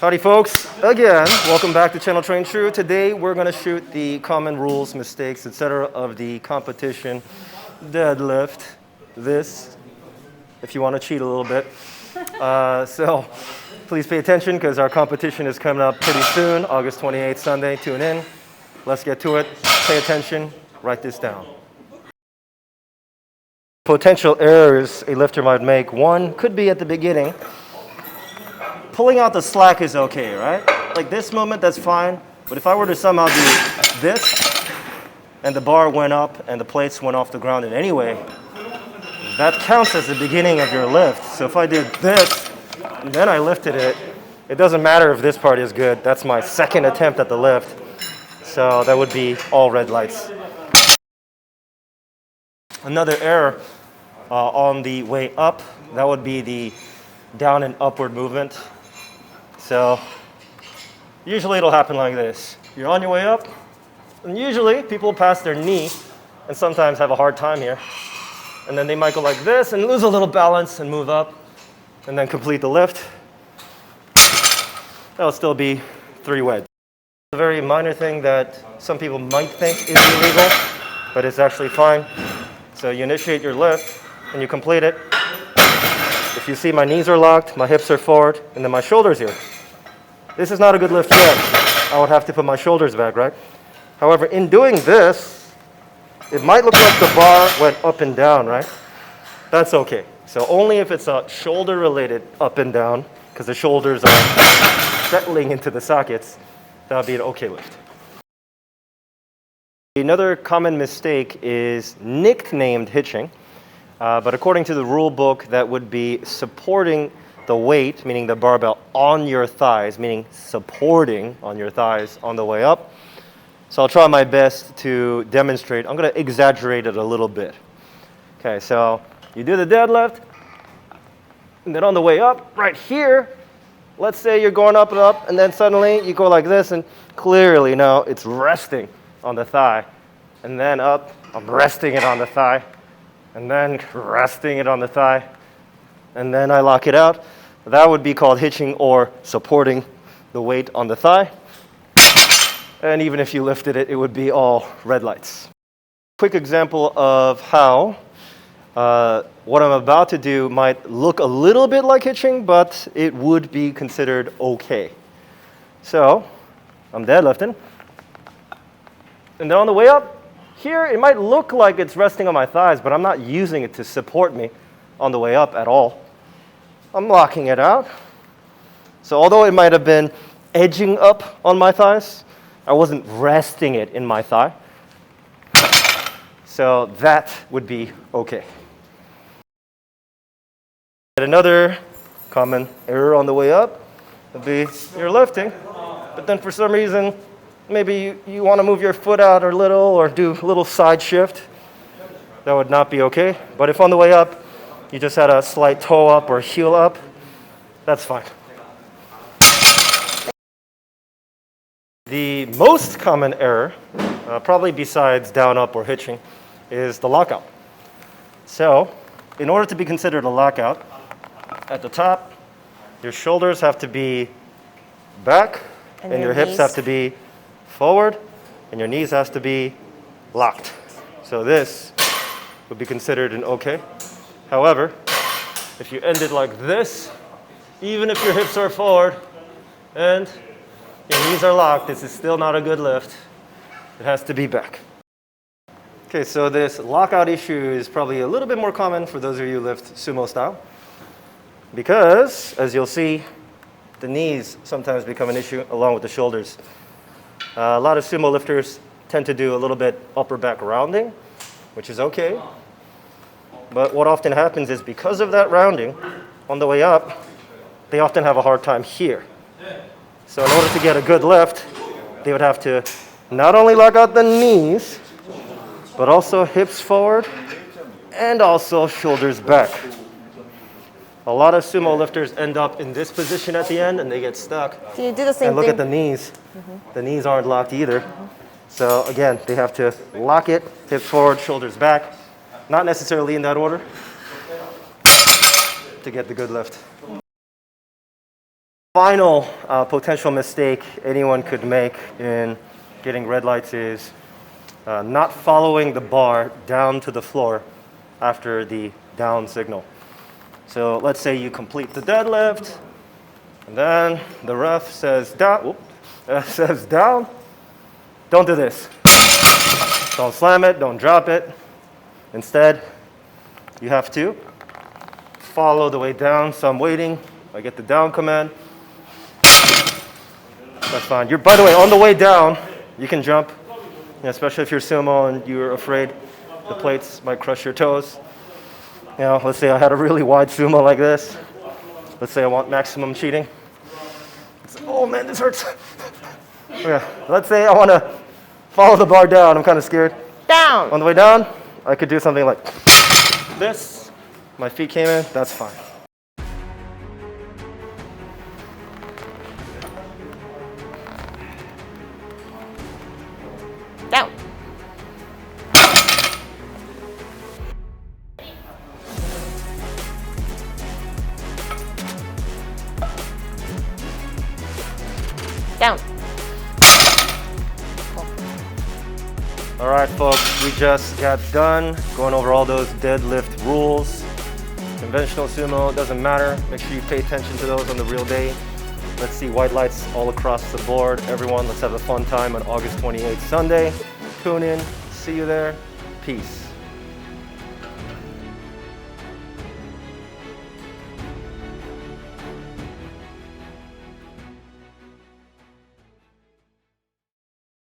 Howdy folks, again, welcome back to Channel Train True. Today we're going to shoot the common rules, mistakes, etc. of the competition deadlift. This, if you want to cheat a little bit. So please pay attention because our competition is coming up pretty soon, August 28th, Sunday. Tune in. Let's get to it. Pay attention. Write this down. Potential errors a lifter might make. One could be at the beginning. Pulling out the slack is okay, right? Like this moment, that's fine. But if I were to somehow do this, and the bar went up and the plates went off the ground in any way, that counts as the beginning of your lift. So if I did this, and then I lifted it, it doesn't matter if this part is good. That's my second attempt at the lift. So that would be all red lights. Another error on the way up, that would be the down and upward movement. So usually it'll happen like this. You're on your way up, and usually people pass their knee and sometimes have a hard time here. And then they might go like this and lose a little balance and move up and then complete the lift. That'll still be 3 wedge. A very minor thing that some people might think is illegal, but it's actually fine. So you initiate your lift and you complete it. If you see my knees are locked, my hips are forward, and then my shoulders here. This is not a good lift yet. I would have to put my shoulders back, right? However, in doing this, it might look like the bar went up and down, right? That's okay. So only if it's a shoulder-related up and down, because the shoulders are settling into the sockets, that would be an okay lift. Another common mistake is nicknamed hitching. But according to the rule book, that would be supporting the weight, meaning the barbell, on your thighs, meaning supporting on your thighs on the way up. So I'll try my best to demonstrate. I'm going to exaggerate it a little bit. Okay, so you do the deadlift, and then on the way up, right here, let's say you're going up and up, and then suddenly you go like this, and clearly now it's resting on the thigh. And then up, I'm resting it on the thigh. And then resting it on the thigh, and then I lock it out. That would be called hitching or supporting the weight on the thigh. And even if you lifted it, it would be all red lights. Quick example of how what I'm about to do might look a little bit like hitching, but it would be considered okay. So I'm deadlifting, and then on the way up, here, it might look like it's resting on my thighs, but I'm not using it to support me on the way up at all. I'm locking it out. So although it might have been edging up on my thighs, I wasn't resting it in my thigh. So that would be okay. Another common error on the way up would be you're lifting, but then for some reason, maybe you want to move your foot out a little or do a little side shift. That would not be okay. But if on the way up, you just had a slight toe up or heel up, that's fine. The most common error, probably besides down, up, or hitching, is the lockout. So, in order to be considered a lockout, at the top, your shoulders have to be back and your hips have to be forward, and your knees has to be locked. So this would be considered an okay. However, if you end it like this, even if your hips are forward and your knees are locked, this is still not a good lift. It has to be back. Okay, so this lockout issue is probably a little bit more common for those of you who lift sumo style, because as you'll see, the knees sometimes become an issue along with the shoulders. A lot of sumo lifters tend to do a little bit upper back rounding, which is okay. But what often happens is because of that rounding, on the way up, they often have a hard time here. So in order to get a good lift, they would have to not only lock out the knees, but also hips forward and also shoulders back. A lot of sumo lifters end up in this position at the end and they get stuck. Can you do the same and look thing? At the knees. The knees aren't locked either. So again, they have to lock it, hips forward, shoulders back. Not necessarily in that order to get the good lift. Final potential mistake anyone could make in getting red lights is not following the bar down to the floor after the down signal. So let's say you complete the deadlift, and then the ref says down. Says down. Don't do this. Don't slam it. Don't drop it. Instead, you have to follow the way down. So I'm waiting. I get the down command. That's fine. By the way, on the way down, you can jump, especially if you're sumo and you're afraid the plates might crush your toes. Let's say I had a really wide sumo like this. Let's say I want maximum cheating. Oh man, this hurts. Yeah. Let's say I want to follow the bar down. I'm kind of scared. Down. On the way down, I could do something like this. My feet came in. That's fine. Down. Down. All right, folks, we just got done going over all those deadlift rules. Conventional sumo, doesn't matter. Make sure you pay attention to those on the real day. Let's see white lights all across the board. Everyone, let's have a fun time on August 28th, Sunday. Tune in. See you there. Peace.